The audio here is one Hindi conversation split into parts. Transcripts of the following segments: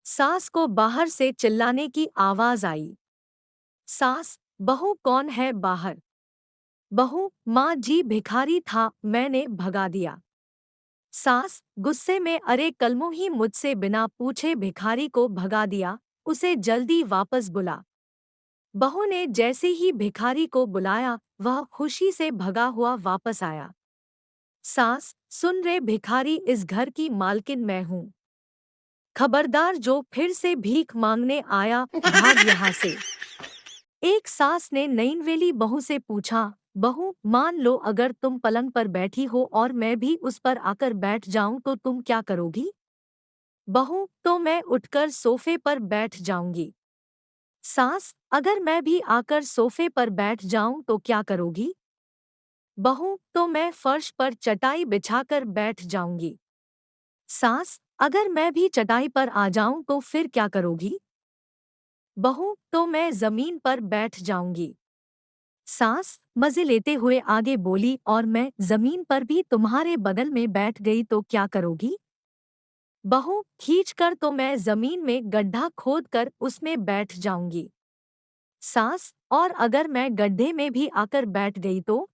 सास को बाहर से चिल्लाने की आवाज आई। सास, बहू कौन है बाहर? बहू, माँ जी भिखारी था, मैंने भगा दिया। सास, गुस्से में, अरे कलमों ही मुझसे बिना पूछे भिखारी को भगा दिया, उसे जल्दी वापस बुला। बहू ने जैसे ही भिखारी को बुलाया, वह खुशी से भगा हुआ वापस आया। सास, सुन रे भिखारी, इस घर की मालकिन मैं हूँ। खबरदार, जो फिर से भीख मांगने आया, भाग यहाँ से। एक सास ने नईनवेली बहू से पूछा, बहू, मान लो अगर तुम पलंग पर बैठी हो और मैं भी उस पर आकर बैठ जाऊं तो तुम क्या करोगी? बहू, तो मैं उठकर सोफे पर बैठ जाऊंगी। सास, अगर मैं भी आकर सोफे पर बैठ जाऊं तो क्या करोगी? बहू, तो मैं फर्श पर चटाई बिछाकर बैठ जाऊंगी। सास, अगर मैं भी चटाई पर आ जाऊं तो फिर क्या करोगी? बहू, तो मैं जमीन पर बैठ जाऊंगी। सास मजे लेते हुए आगे बोली, और मैं जमीन पर भी तुम्हारे बगल में बैठ गई तो क्या करोगी? बहू, खींचकर तो मैं जमीन में गड्ढा खोदकर उसमें बैठ जाऊंगी। सास, और अगर मैं गड्ढे में भी आकर बैठ गई तो?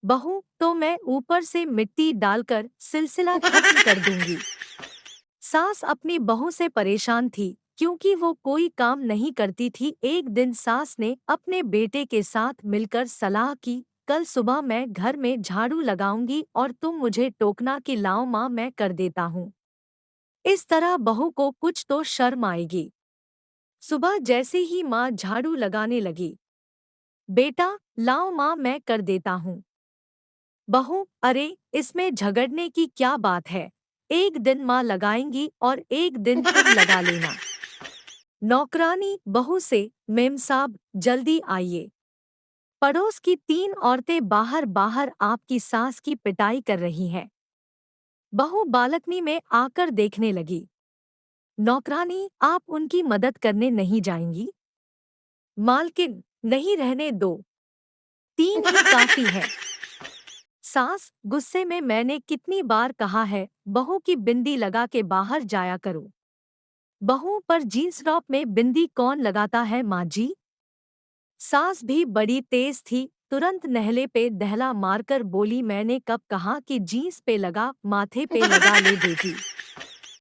बहू, तो मैं ऊपर से मिट्टी डालकर सिलसिला खत्म कर दूंगी। सास अपनी बहू से परेशान थी क्योंकि वो कोई काम नहीं करती थी। एक दिन सास ने अपने बेटे के साथ मिलकर सलाह की, कल सुबह मैं घर में झाड़ू लगाऊंगी और तुम मुझे टोकना कि लाओ माँ, मैं कर देता हूँ। इस तरह बहू को कुछ तो शर्म आएगी। सुबह जैसे ही माँ झाड़ू लगाने लगी, बेटा लाओ माँ, मैं कर देता हूँ। बहू, अरे इसमें झगड़ने की क्या बात है, एक दिन माँ लगाएंगी और एक दिन तुम लगा लेना। नौकरानी बहू से, मेम साहब जल्दी आइए। पड़ोस की तीन औरतें बाहर बाहर आपकी सास की पिटाई कर रही हैं। बहू बालकनी में आकर देखने लगी। नौकरानी, आप उनकी मदद करने नहीं जाएंगी? मालकिन, नहीं, रहने दो, तीन ही काफी है। सास गुस्से में, मैंने कितनी बार कहा है बहू की बिंदी लगा के बाहर जाया करो। बहू, पर जींस टॉप में बिंदी कौन लगाता है माँ जी? सास भी बड़ी तेज थी, तुरंत नहले पे दहला मारकर बोली, मैंने कब कहा कि जींस पे लगा, माथे पे लगा ले बेटी।